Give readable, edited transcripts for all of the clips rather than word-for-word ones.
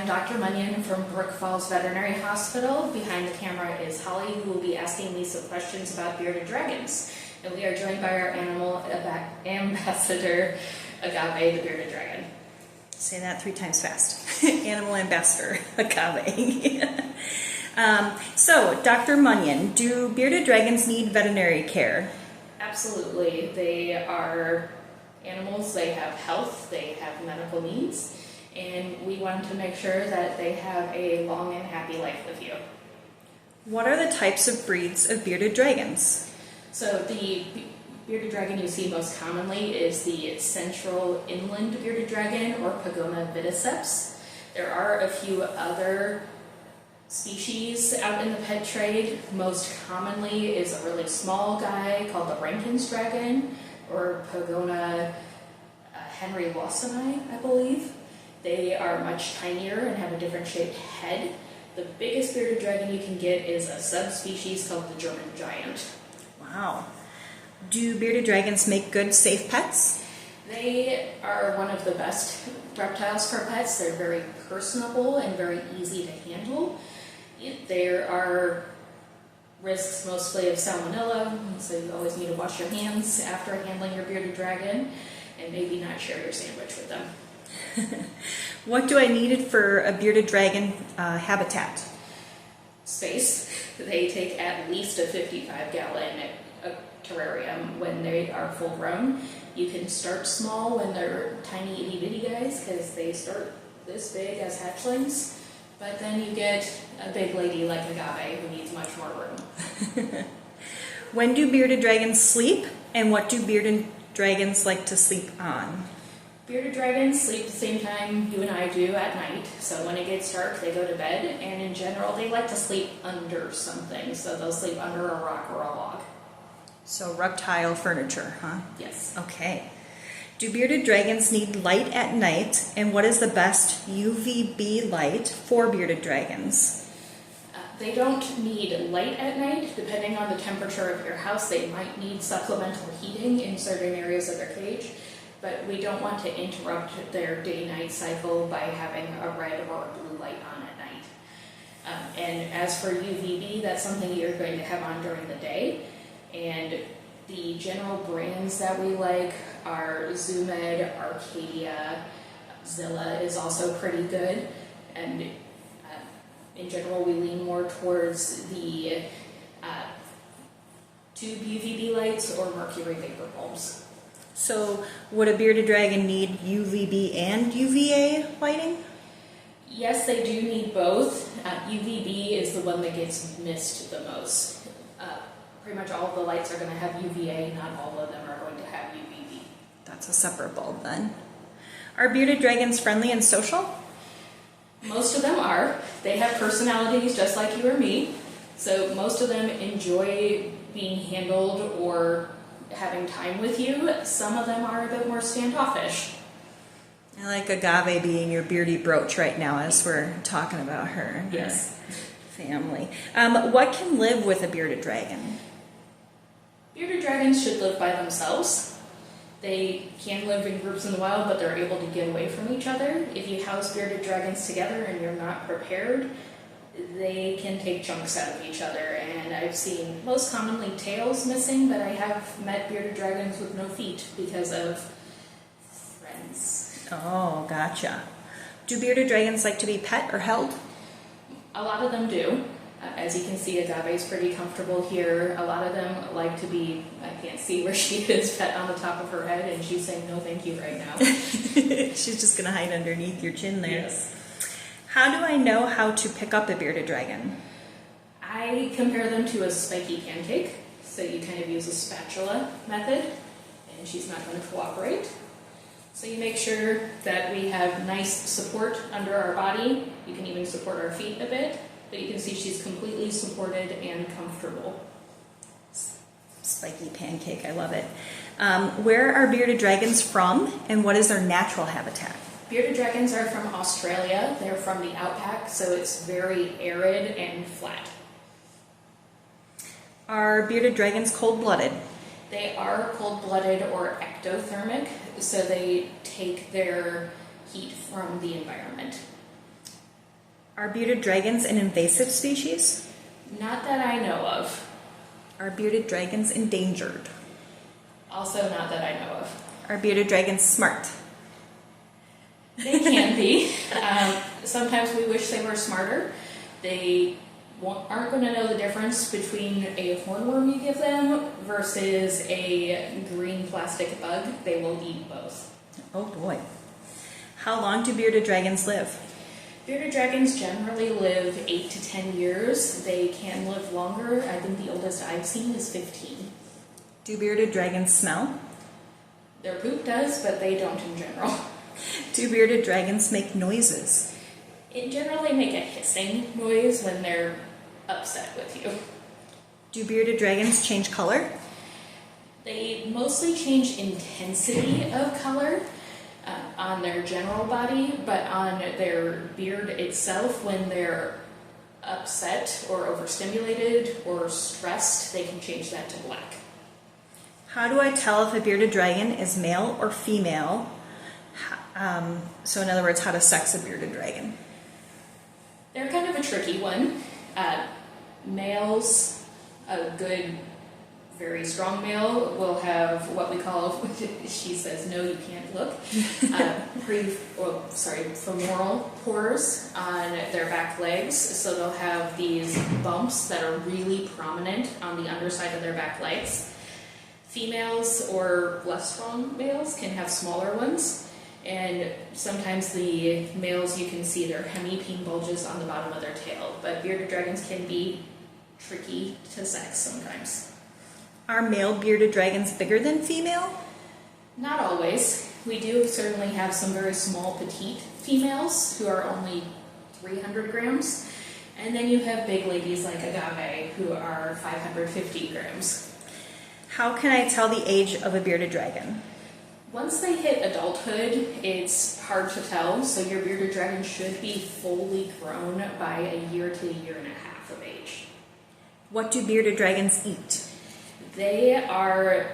Dr. Munyon from Brook Falls Veterinary Hospital. Behind the camera is Holly, who will be asking me some questions about bearded dragons. And we are joined by our animal ambassador, Agave, the bearded dragon. Say that 3 times fast. Animal ambassador, Agave. So, Dr. Munyon, do bearded dragons need veterinary care? Absolutely. They are animals, they have health, they have medical needs, and we want to make sure that they have a long and happy life with you. What are the types of breeds of bearded dragons? So the bearded dragon you see most commonly is the central inland bearded dragon, or Pagona viticeps. There are a few other species out in the pet trade. Most commonly is a really small guy called the Rankin's dragon, or Pagona Henry Lawsoni, I believe. They are much tinier and have a different shaped head. The biggest bearded dragon you can get is a subspecies called the German giant. Wow. Do bearded dragons make good, safe pets? They are one of the best reptiles for pets. They're very personable and very easy to handle. There are risks mostly of salmonella, so you always need to wash your hands after handling your bearded dragon, and maybe not share your sandwich with them. What do I need for a bearded dragon habitat? Space. They take at least a 55-gallon terrarium when they are full grown. You can start small when they're tiny itty bitty guys, because they start this big as hatchlings. But then you get a big lady like Agave who needs much more room. When do bearded dragons sleep, and what do bearded dragons like to sleep on? Bearded dragons sleep the same time you and I do at night. So when it gets dark, they go to bed, and in general, they like to sleep under something. So they'll sleep under a rock or a log. So reptile furniture, huh? Yes. Okay. Do bearded dragons need light at night, and what is the best UVB light for bearded dragons? They don't need light at night. Depending on the temperature of your house, they might need supplemental heating in certain areas of their cage, but we don't want to interrupt their day-night cycle by having a red or a blue light on at night. And as for UVB, that's something you're going to have on during the day. And the general brands that we like are Zoomed, Arcadia, Zilla is also pretty good. And in general, we lean more towards the tube UVB lights or mercury vapor bulbs. So would a bearded dragon need UVB and UVA lighting? Yes, they do need both. UVB is the one that gets missed the most. Pretty much all of the lights are going to have UVA, not all of them are going to have UVB. That's a separate bulb then. Are bearded dragons friendly and social? Most of them are. They have personalities just like you or me, so most of them enjoy being handled or having time with you. Some of them are a bit more standoffish. I like Agave being your beardy brooch right now as we're talking about her and yes. her family. What can live with a bearded dragon? Bearded dragons should live by themselves. They can live in groups in the wild, but they're able to get away from each other. If you house bearded dragons together and you're not prepared, they can take chunks out of each other. And I've seen most commonly tails missing, but I have met bearded dragons with no feet because of friends. Oh, gotcha. Do bearded dragons like to be pet or held? A lot of them do. As you can see, Agave is pretty comfortable here. A lot of them like to be, I can't see where she is, pet on the top of her head, and she's saying no thank you right now. She's just going to hide underneath your chin there. Yes. How do I know how to pick up a bearded dragon? I compare them to a spiky pancake. So you kind of use a spatula method, and she's not going to cooperate. So you make sure that we have nice support under our body. You can even support our feet a bit. But you can see she's completely supported and comfortable. Spiky pancake, I love it. Where are bearded dragons from, and what is their natural habitat? Bearded dragons are from Australia. They're from the outback, so it's very arid and flat. Are bearded dragons cold-blooded? They are cold-blooded or ectothermic, so they take their heat from the environment. Are bearded dragons an invasive species? Not that I know of. Are bearded dragons endangered? Also not that I know of. Are bearded dragons smart? They can be. Sometimes we wish they were smarter. They aren't going to know the difference between a hornworm you give them versus a green plastic bug. They will eat both. Oh boy. How long do bearded dragons live? Bearded dragons generally live 8 to 10 years. They can live longer. I think the oldest I've seen is 15. Do bearded dragons smell? Their poop does, but they don't in general. Do bearded dragons make noises? In general, they make a hissing noise when they're upset with you. Do bearded dragons change color? They mostly change intensity of color on their general body, but on their beard itself, when they're upset or overstimulated or stressed, they can change that to black. How do I tell if a bearded dragon is male or female? So in other words, how to sex a bearded dragon? They're kind of a tricky one. Males, a good, very strong male, will have what we call, she says, no, you can't look, femoral pores on their back legs. So they'll have these bumps that are really prominent on the underside of their back legs. Females or less strong males can have smaller ones. And sometimes the males, you can see their hemipene bulges on the bottom of their tail. But bearded dragons can be tricky to sex sometimes. Are male bearded dragons bigger than female? Not always. We do certainly have some very small, petite females who are only 300 grams. And then you have big ladies like agave who are 550 grams. How can I tell the age of a bearded dragon? Once they hit adulthood, it's hard to tell, so your bearded dragon should be fully grown by a year to a year and a half of age. What do bearded dragons eat? They are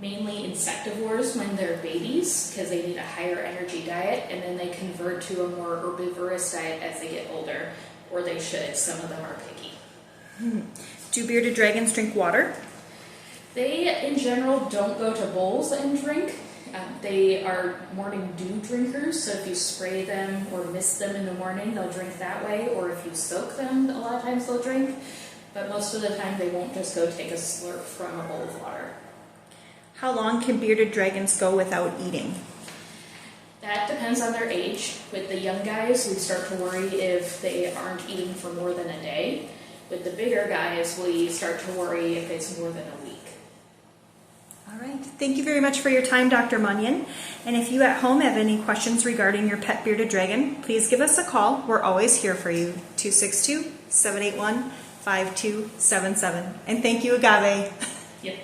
mainly insectivores when they're babies because they need a higher energy diet, and then they convert to a more herbivorous diet as they get older, or they should. Some of them are picky. Do bearded dragons drink water? They, in general, don't go to bowls and drink. They are morning dew drinkers, so if you spray them or mist them in the morning, they'll drink that way, or if you soak them, a lot of times they'll drink. But most of the time, they won't just go take a slurp from a bowl of water. How long can bearded dragons go without eating? That depends on their age. With the young guys, we start to worry if they aren't eating for more than a day. With the bigger guys, we start to worry if it's more than a week. All right. Thank you very much for your time, Dr. Munyon. And if you at home have any questions regarding your pet bearded dragon, please give us a call. We're always here for you. 262-781-5277. And thank you, Agave. Yep.